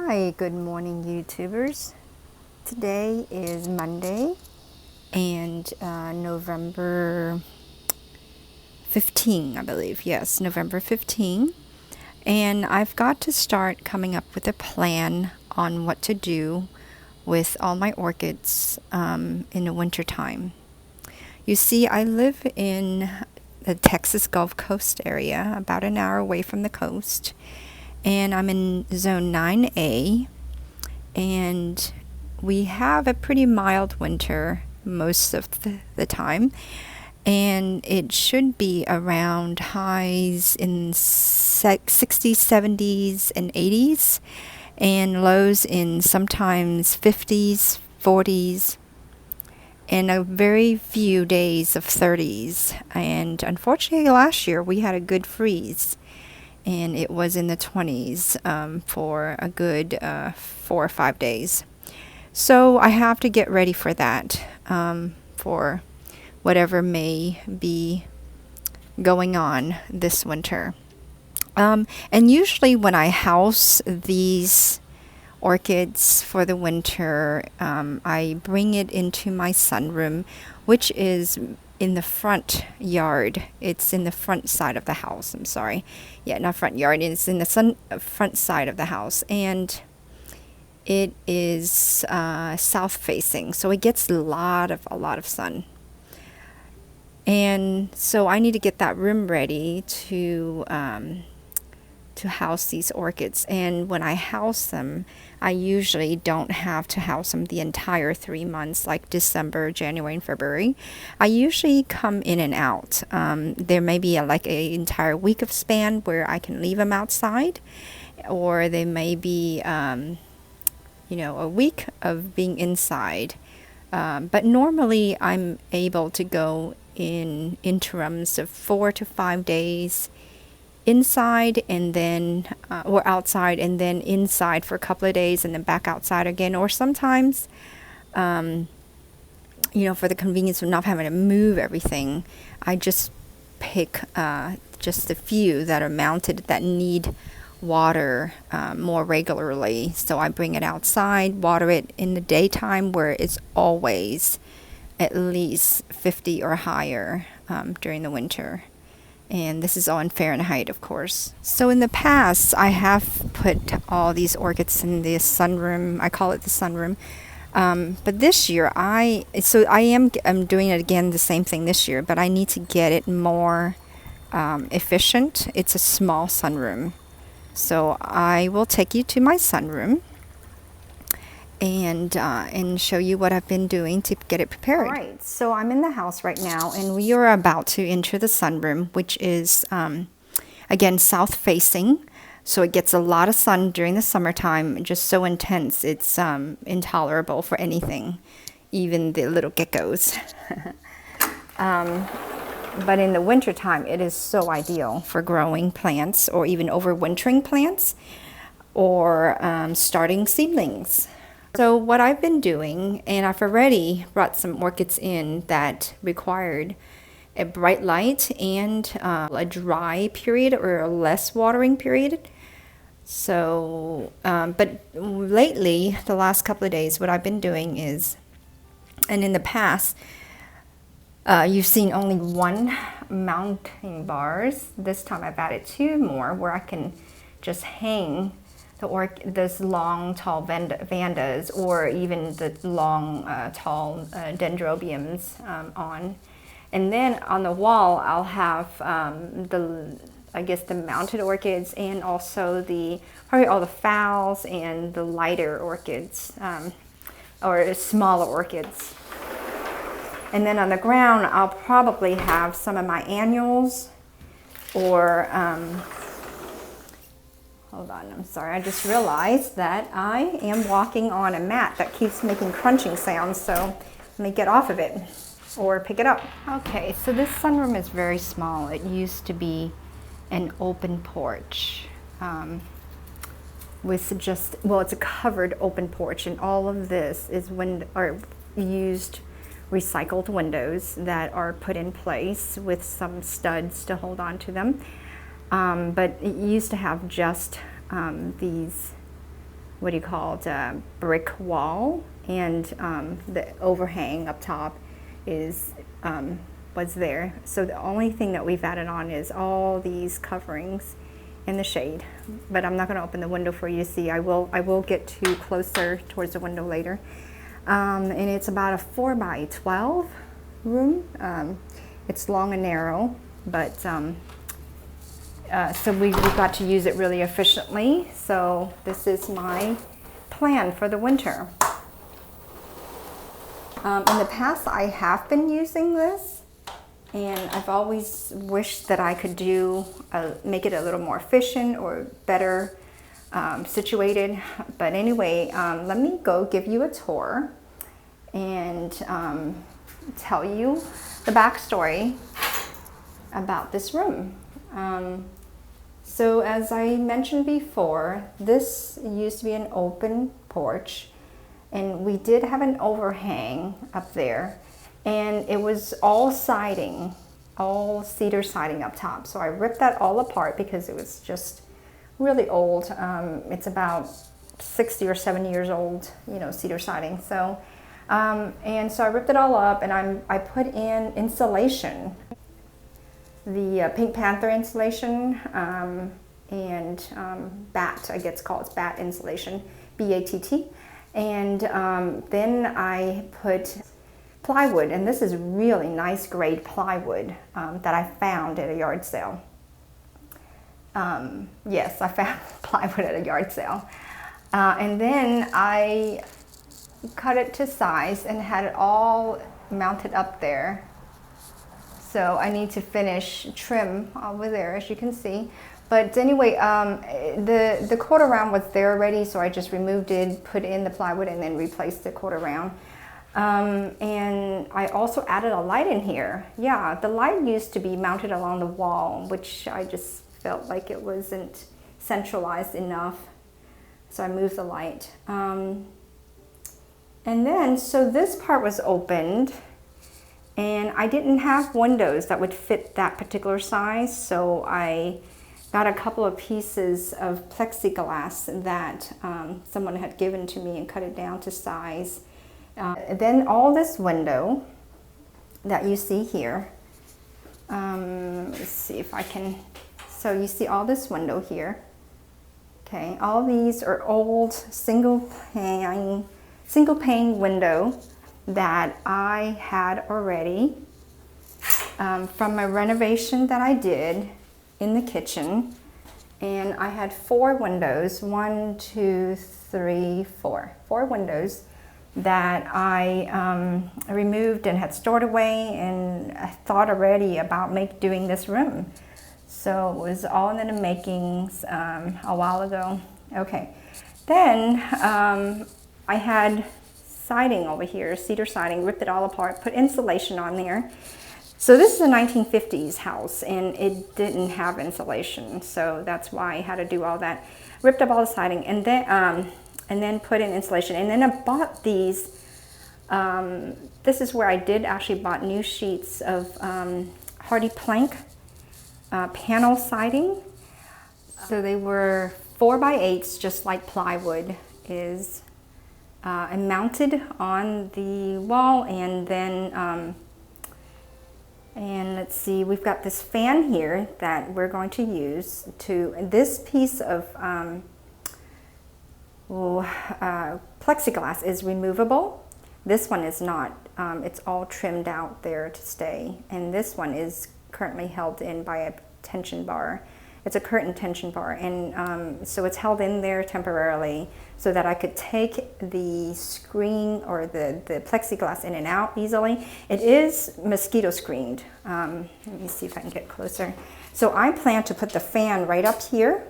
Hi, good morning YouTubers. Today is Monday and November 15, I believe. Yes, November 15. And I've got to start coming up with a plan on what to do with all my orchids in the winter time. You see, I live in the Texas Gulf Coast area, about an hour away from the coast, and I'm in zone 9A, and we have a pretty mild winter most of the time, and it should be around highs in 60s, 70s, and 80s, and lows in sometimes 50s, 40s, and a very few days of 30s. And unfortunately, last year we had a good freeze, and it was in the 20s for a good 4 or 5 days. So I have to get ready for that, for whatever may be going on this winter. And usually when I house these orchids for the winter, I bring it into my sunroom, which is in the front yard. It's in the front side of the house. I'm sorry. Yeah, not front yard. It's in the front side of the house. And it is south facing, so it gets a lot of sun. And so I need to get that room ready to house these orchids. And when I house them, I usually don't have to house them the entire 3 months, like December, January, and February. I usually come in and out. There may be like an entire week of span where I can leave them outside, or there may be a week of being inside. But normally I'm able to go in interims of 4 to 5 days inside, and then or outside, and then inside for a couple of days, and then back outside again. Or sometimes for the convenience of not having to move everything, I just pick just a few that are mounted that need water more regularly. So I bring it outside, water it in the daytime where it's always at least 50 or higher during the winter. And this is all in Fahrenheit, of course. So in the past, I have put all these orchids in the sunroom. I call it the sunroom. But this year, I'm doing it again, the same thing this year, but I need to get it more efficient. It's a small sunroom. So I will take you to my sunroom and show you what I've been doing to get it prepared. All right, so I'm in the house right now, and we are about to enter the sunroom, which is again south facing. So it gets a lot of sun during the summertime, just so intense it's intolerable for anything, even the little geckos. But in the wintertime, it is so ideal for growing plants, or even overwintering plants, or starting seedlings. So what I've been doing, and I've already brought some orchids in that required a bright light and a dry period or a less watering period. So, but lately, the last couple of days, what I've been doing is, and in the past, you've seen only one mounting bars. This time I've added 2 more where I can just hang those long, tall vandas, or even the long, tall dendrobiums on. And then on the wall, I'll have the mounted orchids, and also probably all the phals and the lighter orchids, or smaller orchids. And then on the ground, I'll probably have some of my annuals, or, hold on, I'm sorry, I just realized that I am walking on a mat that keeps making crunching sounds, so let me get off of it, or pick it up. Okay, so this sunroom is very small. It used to be an open porch with it's a covered open porch, and all of this is used recycled windows that are put in place with some studs to hold on to them. But it used to have just these what do you call it, brick wall, and the overhang up top is was there. So the only thing that we've added on is all these coverings in the shade. But I'm not going to open the window for you to see. I will get too closer towards the window later. And it's about a 4 by 12 room. It's long and narrow, but so we got to use it really efficiently. So this is my plan for the winter. In the past, I have been using this, and I've always wished that I could make it a little more efficient or better situated. But anyway, let me go give you a tour and tell you the backstory about this room. So as I mentioned before, this used to be an open porch, and we did have an overhang up there, and it was all siding, all cedar siding up top. So I ripped that all apart because it was just really old. It's about 60 or 70 years old, you know, cedar siding. So and so I ripped it all up, and I put in insulation, the Pink Panther insulation, and BAT, I guess it's called, it's BAT insulation, B-A-T-T. And then I put plywood, and this is really nice grade plywood that I found at a yard sale. Yes, I found plywood at a yard sale. And then I cut it to size and had it all mounted up there. So I need to finish trim over there, as you can see. But anyway, the quarter round was there already, so I just removed it, put in the plywood, and then replaced the quarter round. And I also added a light in here. Yeah, the light used to be mounted along the wall, which I just felt like it wasn't centralized enough. So I moved the light. And then, so this part was opened, and I didn't have windows that would fit that particular size, so I got a couple of pieces of plexiglass that someone had given to me and cut it down to size. Then all this window that you see here, let's see if I can, so you see all this window here. Okay, all these are old single pane window that I had already from a renovation that I did in the kitchen. And I had 4 windows, 1, 2, 3, 4 windows that I removed and had stored away, and I thought already about doing this room. So it was all in the makings a while ago. Okay, then I had siding over here, cedar siding, ripped it all apart, put insulation on there. So this is a 1950s house, and it didn't have insulation, so that's why I had to do all that. Ripped up all the siding, and then put in insulation. And then I bought these. This is where I did actually bought new sheets of hardy plank panel siding. So they were 4 by 8s, just like plywood is, and mounted on the wall. And then and let's see, we've got this fan here that we're going to use to, this piece of plexiglass is removable. This one is not. It's all trimmed out there to stay. And this one is currently held in by a tension bar. It's a curtain tension bar, and so it's held in there temporarily so that I could take the screen or the plexiglass in and out easily. It is mosquito screened. Let me see if I can get closer. So I plan to put the fan right up here,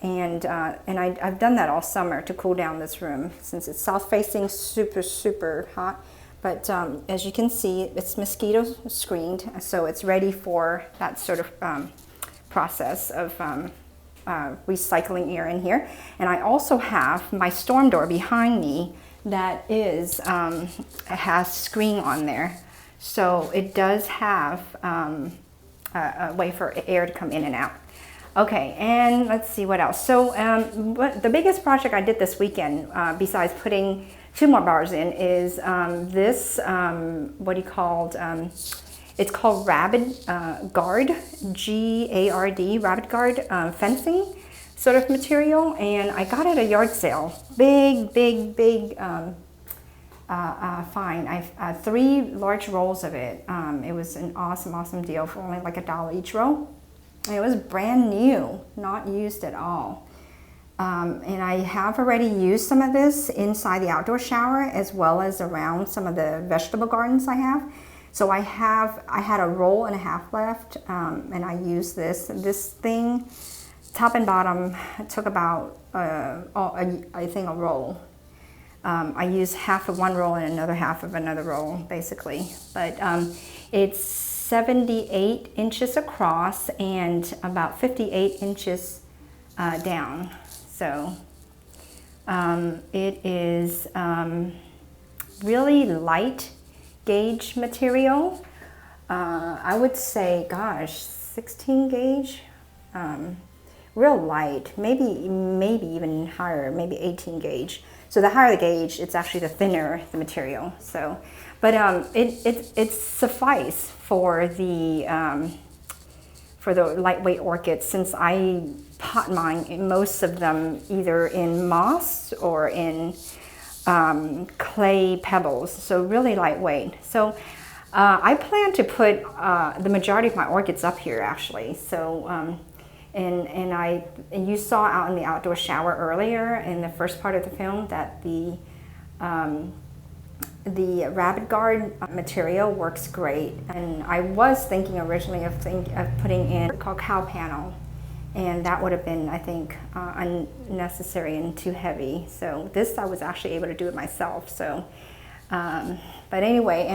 and I've done that all summer to cool down this room since it's south facing, super hot. But as you can see, it's mosquito screened, so it's ready for that sort of process of recycling air in here. And I also have my storm door behind me that is has screen on there, so it does have a way for air to come in and out. Okay, and let's see what else. So the biggest project I did this weekend, besides putting 2 more bars in, is this, it's called Rabbit Guard, G-A-R-D, Rabbit Guard fencing sort of material, and I got it at a yard sale. Big find. I 3 large rolls of it. It was an awesome deal for only like $1 each roll. And it was brand new, not used at all. And I have already used some of this inside the outdoor shower as well as around some of the vegetable gardens I have. So I had a roll and a half left, and I used this thing, top and bottom. It took about I think a roll. I used half of one roll and another half of another roll, basically. But it's 78 inches across and about 58 inches down. So it is really light gauge material. I would say, gosh, 16 gauge. Real light, maybe even higher, maybe 18 gauge. So the higher the gauge, it's actually the thinner the material. So, but it suffice for the lightweight orchids, since I pot mine most of them either in moss or in clay pebbles. So really lightweight. So I plan to put the majority of my orchids up here actually. So. And you saw out in the outdoor shower earlier in the first part of the film that the Rabbit Guard material works great. And I was thinking originally of putting in called cow panel, and that would have been, I think, unnecessary and too heavy. So this I was actually able to do it myself. So. But anyway,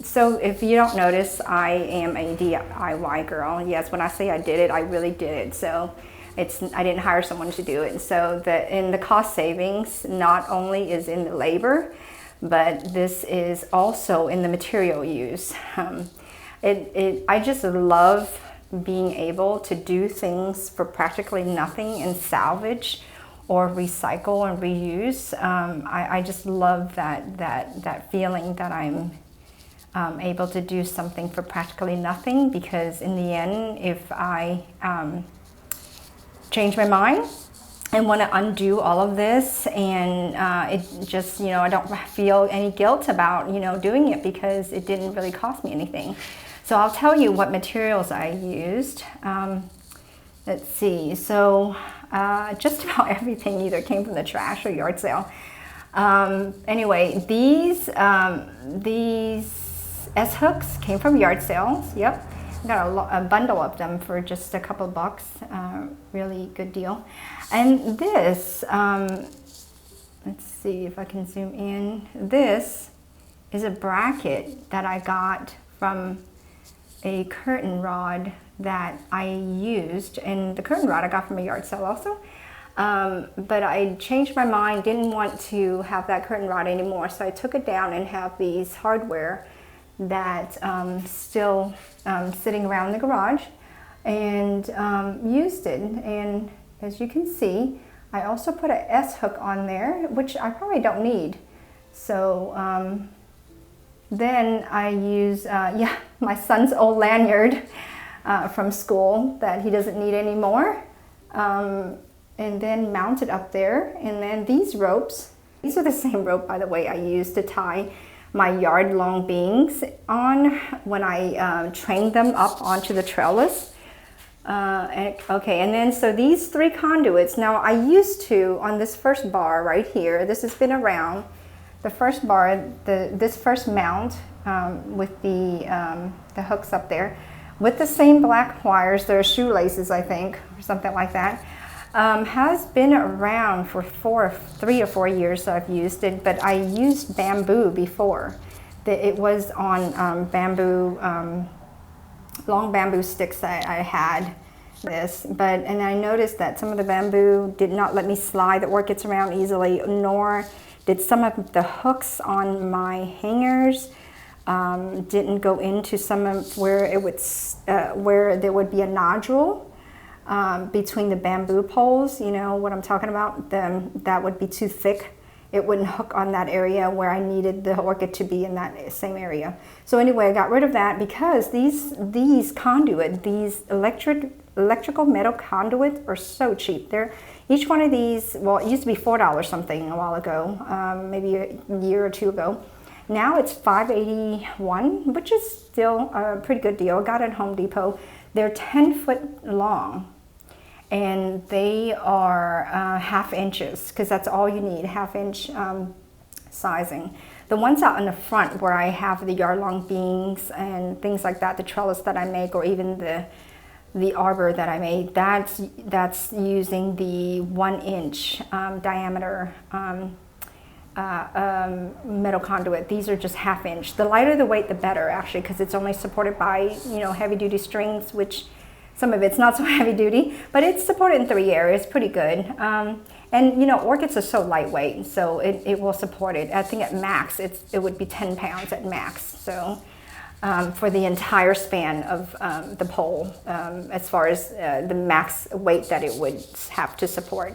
so if you don't notice, I am a DIY girl. Yes, when I say I did it, I really did it. So I didn't hire someone to do it. And so in the cost savings not only is in the labor, but this is also in the material use. I just love being able to do things for practically nothing and salvage or recycle and reuse. I just love that feeling that I'm able to do something for practically nothing, because in the end, if I change my mind and want to undo all of this, and it just, I don't feel any guilt about, doing it, because it didn't really cost me anything. So I'll tell you what materials I used. Let's see, so just about everything either came from the trash or yard sale. Anyway, these S-hooks came from yard sales. Yep, got a bundle of them for just a couple bucks. Really good deal. And this, let's see if I can zoom in. This is a bracket that I got from a curtain rod that I used, and the curtain rod I got from a yard sale also. But I changed my mind, didn't want to have that curtain rod anymore, so I took it down and have these hardware that still sitting around the garage, and used it. And as you can see, I also put an S-hook on there, which I probably don't need. So then I use my son's old lanyard from school that he doesn't need anymore, and then mount it up there. And then these ropes, these are the same rope, by the way, I used to tie my yard-long beans on when I trained them up onto the trellis. Okay, and then so these 3 conduits. Now I used to, on this first bar right here, this has been around, the first bar, this first mount with the hooks up there, with the same black wires, they're shoelaces, I think, or something like that, has been around for 3 or 4 years. So I've used it, but I used bamboo before. It was on bamboo, long bamboo sticks that I had this, and I noticed that some of the bamboo did not let me slide the orchids around easily, nor did some of the hooks on my hangers. Didn't go into some of where it would where there would be a nodule. between the bamboo poles. You know what I'm talking about? That would be too thick. It wouldn't hook on that area where I needed the orchid to be in that same area. So anyway, I got rid of that because these conduit, these electrical metal conduits are so cheap. They're each one of these, well, it used to be $4 something a while ago, maybe a year or two ago. Now it's $5.81, which is still a pretty good deal. I got it at Home Depot. They're 10 foot long, and they are ½ inches, because that's all you need, ½ inch sizing. The ones out in the front where I have the yard-long beans and things like that, the trellis that I make, or even the arbor that I made, that's using the 1 inch diameter metal conduit. These are just ½ inch. The lighter the weight, the better, actually, because it's only supported by, you know, heavy duty strings, which some of it's not so heavy duty, but it's supported in 3 areas, pretty good. And you know, orchids are so lightweight, so it will support it. I think at max, it would be 10 pounds at max. So for the entire span of the pole, as far as the max weight that it would have to support.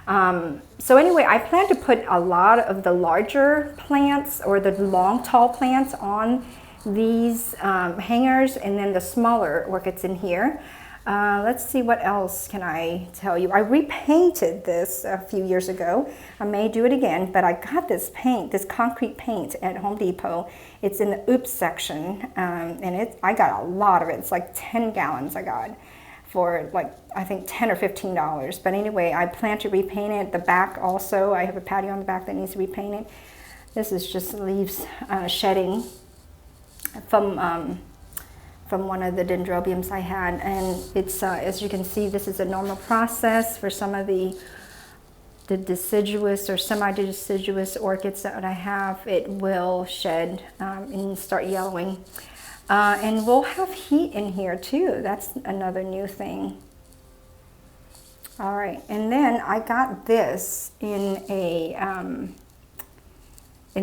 So anyway, I plan to put a lot of the larger plants or the long, tall plants on these hangers, and then the smaller orchids in here. Let's see, what else can I tell you. I repainted this a few years ago. I may do it again, but I got this paint, this concrete paint at Home Depot. It's in the Oops section, and I got a lot of it. It's like 10 gallons I got for like, I think $10 or $15. But anyway, I plan to repaint it. The back also, I have a patio on the back that needs to be painted. This is just leaves shedding from one of the dendrobiums I had, and it's as you can see, this is a normal process for some of the deciduous or semi-deciduous orchids that I have. It will shed and start yellowing, and we'll have heat in here too. That's another new thing. All right, and then I got this in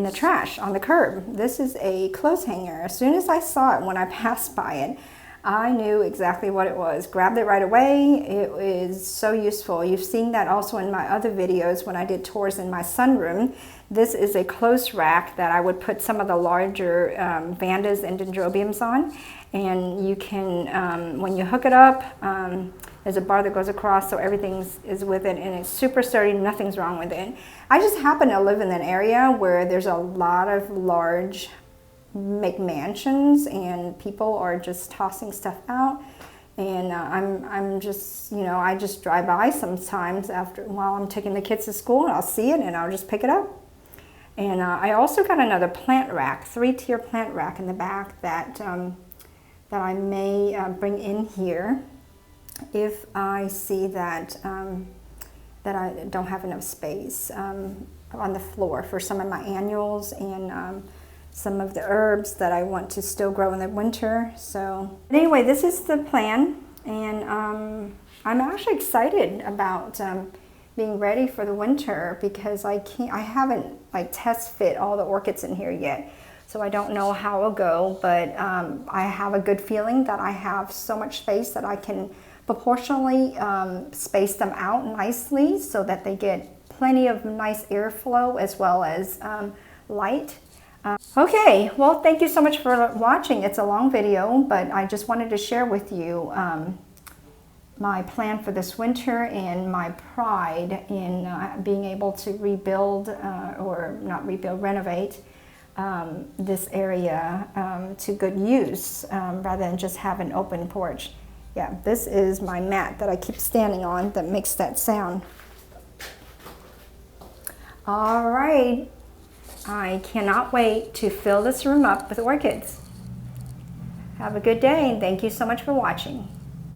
the trash on the curb. This is a clothes hanger. As soon as I saw it, when I passed by it, I knew exactly what it was. Grabbed it right away. It is so useful. You've seen that also in my other videos when I did tours in my sunroom. This is a clothes rack that I would put some of the larger vandas and dendrobiums on. And you can, when you hook it up, there's a bar that goes across, so everything is with it, and it's super sturdy, nothing's wrong with it. I just happen to live in an area where there's a lot of large McMansions, and people are just tossing stuff out. And I'm just, you know, I just drive by sometimes while I'm taking the kids to school, and I'll see it and I'll just pick it up. And I also got another plant rack, 3-tier plant rack in the back that I may bring in here if I see that that I don't have enough space on the floor for some of my annuals and some of the herbs that I want to still grow in the winter. So anyway, this is the plan, and I'm actually excited about being ready for the winter, because I haven't like test fit all the orchids in here yet. So I don't know how it'll go, but I have a good feeling that I have so much space that I can proportionally space them out nicely so that they get plenty of nice airflow as well as light. Okay, well, thank you so much for watching. It's a long video, but I just wanted to share with you my plan for this winter and my pride in being able to rebuild, or not rebuild, renovate this area to good use, rather than just have an open porch. Yeah, this is my mat that I keep standing on that makes that sound. All right, I cannot wait to fill this room up with orchids. Have a good day, and thank you so much for watching.